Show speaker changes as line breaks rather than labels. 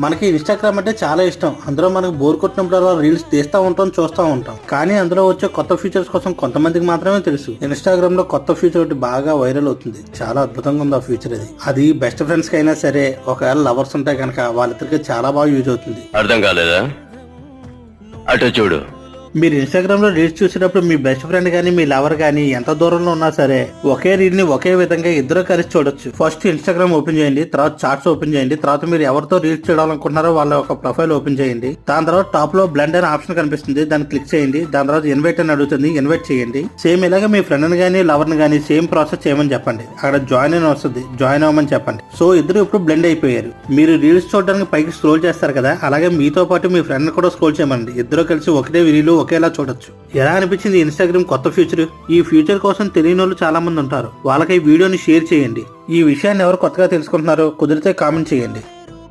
మనకి ఇన్స్టాగ్రామ్ అంటే చాలా ఇష్టం. అందులో మనకు బోర్ కొట్టినప్పుడు రీల్స్ తీస్తూ ఉంటాం, చూస్తూ ఉంటాం. కానీ అందులో వచ్చే కొత్త ఫీచర్స్ కోసం కొంతమందికి మాత్రమే తెలుసు. ఇన్స్టాగ్రామ్ లో కొత్త ఫీచర్ ఒకటి బాగా వైరల్ అవుతుంది. చాలా అద్భుతంగా ఉంది ఆ ఫీచర్. అది బెస్ట్ ఫ్రెండ్స్ కి అయినా సరే, ఒకవేళ లవర్స్ ఉంటే కనుక వాళ్ళిద్దరికి చాలా బాగా యూజ్ అవుతుంది.
అర్థం కాలేదా? అటు చూడు.
మీరు ఇన్స్టాగ్రామ్ లో రీల్స్ చూసేటప్పుడు మీ బెస్ట్ ఫ్రెండ్ గానీ మీ లవర్ గానీ ఎంత దూరంలో ఉన్నా సరే ఒకే రీల్ ని ఒకే విధంగా ఇద్దరు కలిసి చూడొచ్చు. ఫస్ట్ ఇన్స్టాగ్రామ్ ఓపెన్ చేయండి, తర్వాత చార్ట్స్ ఓపెన్ చేయండి, తర్వాత మీరు ఎవరితో రీల్స్ చూడాలనుకుంటున్నారో వాళ్ళ ఒక ప్రొఫైల్ ఓపెన్ చేయండి. దాని తర్వాత టాప్ లో బ్లెండ్ అనే ఆప్షన్ కనిపిస్తుంది, దాన్ని క్లిక్ చేయండి. దాని తర్వాత ఇన్వైట్ అని అడుగుతుంది, ఇన్వైట్ చేయండి. సేమ్ ఇలాగే మీ ఫ్రెండ్ ని గానీ లవర్ ని గానీ సేమ్ ప్రాసెస్ చేయమని చెప్పండి. అక్కడ జాయిన్ అని వస్తుంది, జాయిన్ అవ్వమని చెప్పండి. సో ఇద్దరు ఇప్పుడు బ్లెండ్ అయిపోయారు. మీరు రీల్స్ చూడడానికి పైకి స్క్రోల్ చేస్తారు కదా, అలాగే మీతో పాటు మీ ఫ్రెండ్ కూడా స్క్రోల్ చేయమండి. ఇద్దరు కలిసి ఒకటే రీల్ ఒకేలా చూడొచ్చు. ఎలా అనిపించింది ఇన్స్టాగ్రామ్ కొత్త ఫ్యూచర్? ఈ ఫ్యూచర్ కోసం తెలియని వాళ్ళు చాలా మంది ఉంటారు. వాళ్ళకి ఈ వీడియోని షేర్ చేయండి. ఈ విషయాన్ని ఎవరు కొత్తగా తెలుసుకుంటున్నారో కుదిరితే కామెంట్ చేయండి.